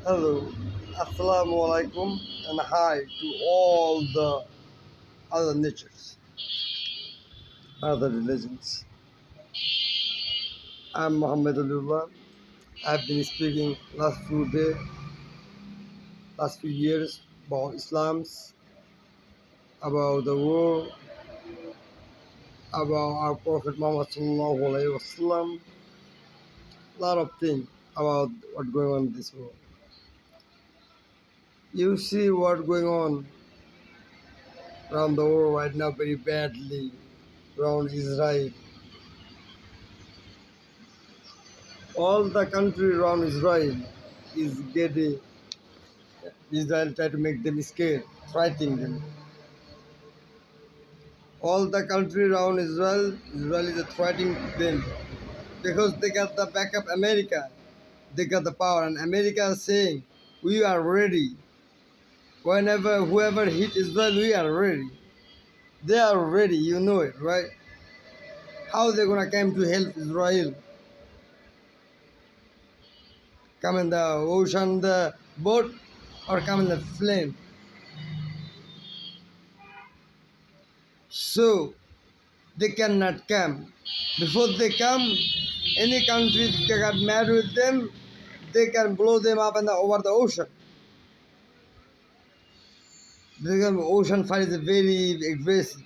Hello, Assalamu alaikum, and hi to all the other natures, other religions. I'm Muhammad Alullah. I've been speaking last few years about Islam's, about the war, about our Prophet Muhammad Sallallahu Alaihi Wasallam, a lot of things about what's going on in this world. You see what's going on around the world right now very badly around Israel. All the country around Israel is getting Israel try to make them scared, threatening them. All the country around Israel is threatening them because they got the backup America. They got the power, and America is saying, "We are ready. Whenever whoever hit Israel, we are ready." They are ready, you know it, right? How they gonna come to help Israel? Come in the ocean, the boat, or come in the plane? So they cannot come. Before they come, any country that got mad with them, they can blow them up over the ocean. Because ocean fire is very aggressive.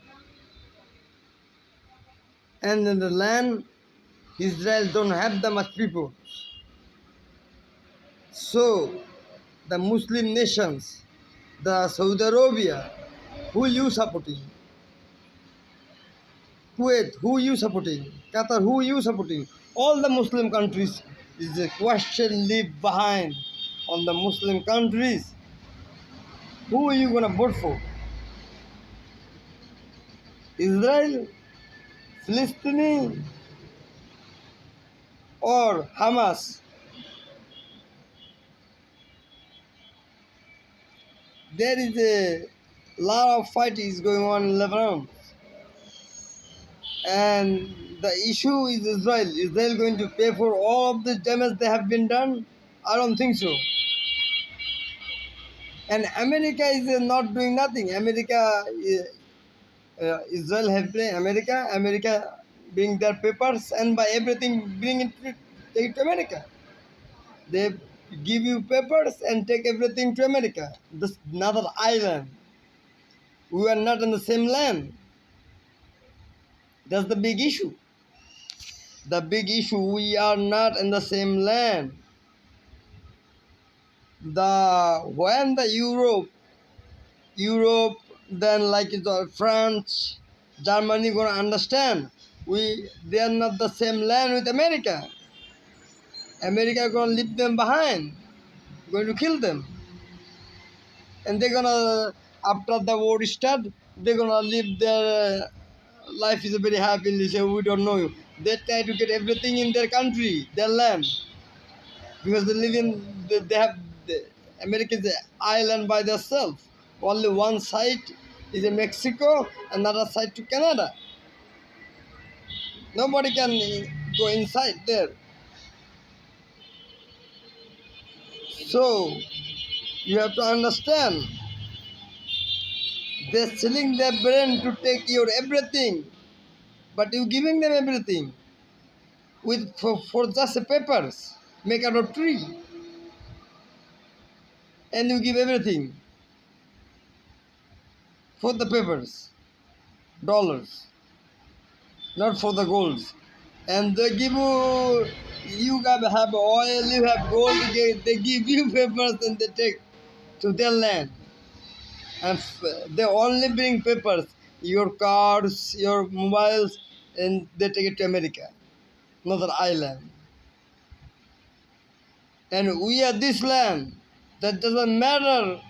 And in the land, Israel don't have that much people. So the Muslim nations, the Saudi Arabia, who you supporting? Kuwait, who you supporting? Qatar, who you supporting? All the Muslim countries is a question leave behind on the Muslim countries. Who are you gonna vote for? Israel, Palestine, or Hamas? There is a lot of fight is going on in Lebanon, and the issue is Israel. Is Israel going to pay for all of the damage that have been done? I don't think so. And America is not doing nothing. Israel have played America. America bring their papers and by everything bring it to, take it to America. They give you papers and take everything to America. This another island. We are not in the same land. That's the big issue. The big issue, we are not in the same land. When the Europe, then like the France, Germany gonna understand. They are not the same land with America. America gonna leave them behind, going to kill them. And they're gonna, after the war start, they're gonna live their life is very happily. Say we don't know you. They try to get everything in their country, their land, because they live in they have America is an island by themselves. Only one side is in Mexico, another side to Canada. Nobody can go inside there. So you have to understand, they're selling their brain to take your everything, but you giving them everything for just the papers, make out of tree, and you give everything for the papers, dollars, not for the golds. And they give you gotta have oil, you have gold, they give you papers and they take to their land. And they only bring papers, your cars, your mobiles, and they take it to America, another island. And we are this land. That doesn't matter.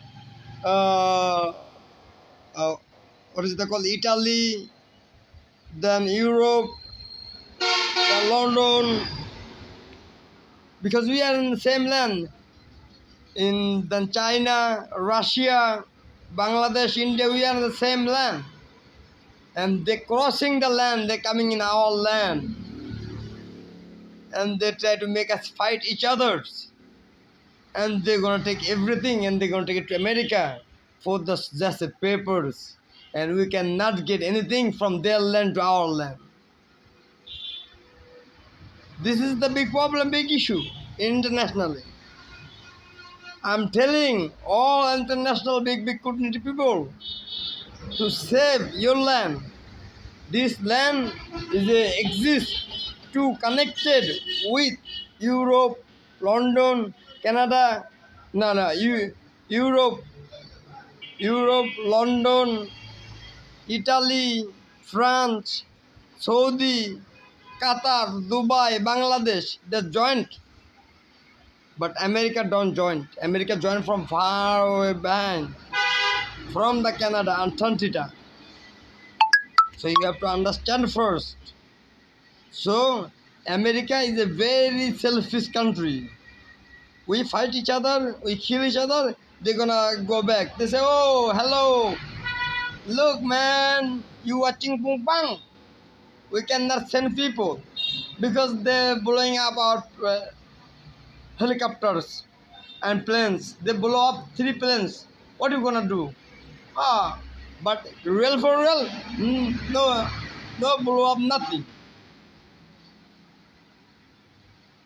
Uh, uh, what is it called? Italy, then Europe, then London, because we are in the same land. In then China, Russia, Bangladesh, India, we are in the same land. And they crossing the land, they coming in our land. And they try to make us fight each others. and they're gonna take everything and they're gonna take it to America for the just the papers, and we cannot get anything from their land to our land. This is the big problem, big issue internationally. I'm telling all international big community people to save your land. This land is exists to connected with Europe, London, Canada, Europe, London, Italy, France, Saudi, Qatar, Dubai, Bangladesh. They joined, but America don't join. America joined from far away behind, from the Canada, Antarctica. So you have to understand first. So America is a very selfish country. We fight each other, we kill each other, they're gonna go back. They say, oh, hello, look man, you watching Pung Pang. We cannot send people because they're blowing up our helicopters and planes. They blow up 3 planes. What are you gonna do? But real for real, no blow up nothing.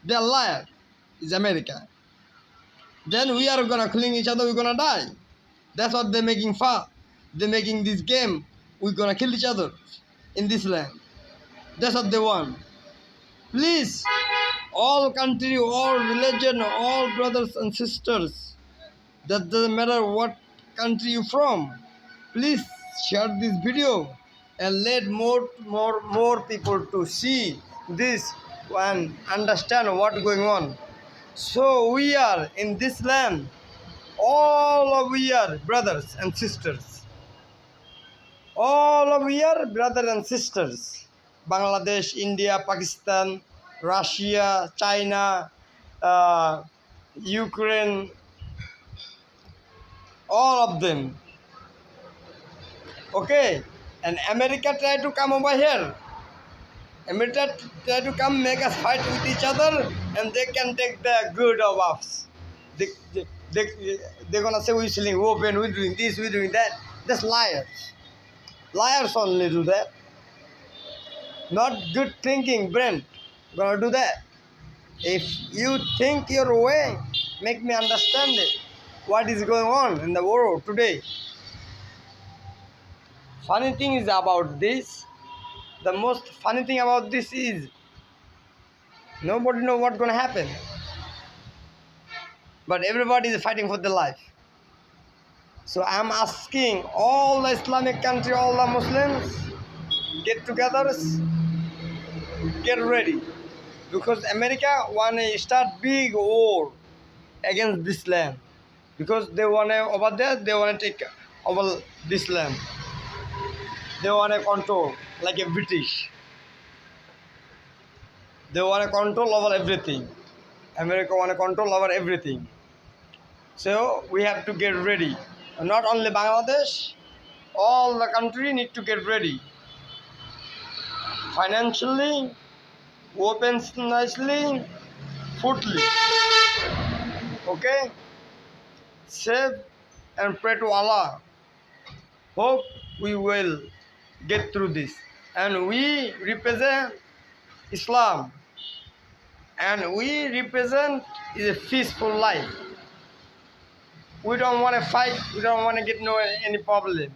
They're liar. It's America. Then we are gonna killing each other, we're gonna die. That's what they're making fun. They're making this game. We're gonna kill each other in this land. That's what they want. Please, all country, all religion, all brothers and sisters, that doesn't matter what country you're from, please share this video and let more people to see this and understand what's going on. So we are in this land, all of we are brothers and sisters. All of we are brothers and sisters. Bangladesh, India, Pakistan, Russia, China, Ukraine, all of them. Okay, and America try to come over here. America try to come make us fight with each other, and they can take the good of us. They're gonna say we're selling weapons, we're doing this, we're doing that. That's liars. Liars only do that. Not good thinking brain gonna do that. If you think your way, make me understand it. What is going on in the world today? Funny thing is about this. The most funny thing about this is nobody knows what's gonna happen. But everybody is fighting for their life. So I'm asking all the Islamic country, all the Muslims, get together, get ready. Because America wanna start big war against this land. Because they wanna over there, they wanna take over this land. They wanna control like a British. They wanna control over everything. America wanna control over everything. So we have to get ready. Not only Bangladesh, all the country need to get ready. Financially, weapons nicely, foodly. Okay? Save and pray to Allah. Hope we will get through this. And we represent Islam. And we represent a peaceful life. We don't want to fight. We don't want to get any problem.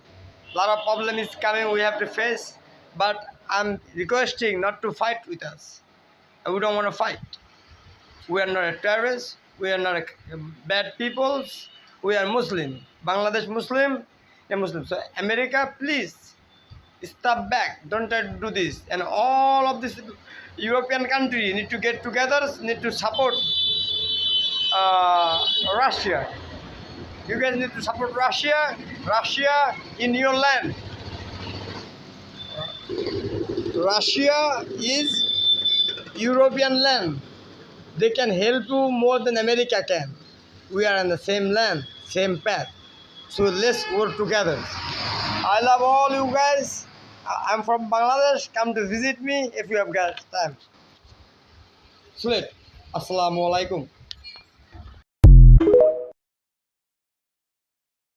A lot of problem is coming. We have to face. But I'm requesting not to fight with us. And we don't want to fight. We are not a terrorist. We are not a bad people. We are Muslim. Bangladesh Muslim. A Muslim. So America, please step back. Don't try to do this. And all of this European country need to get together. Need to support Russia. You guys need to support Russia. Russia in your land. Russia is European land. They can help you more than America can. We are on the same land, same path. So let's work together. I love all you guys. I'm from Bangladesh. Come to visit me if you have got time. Sweet. Assalamu alaikum.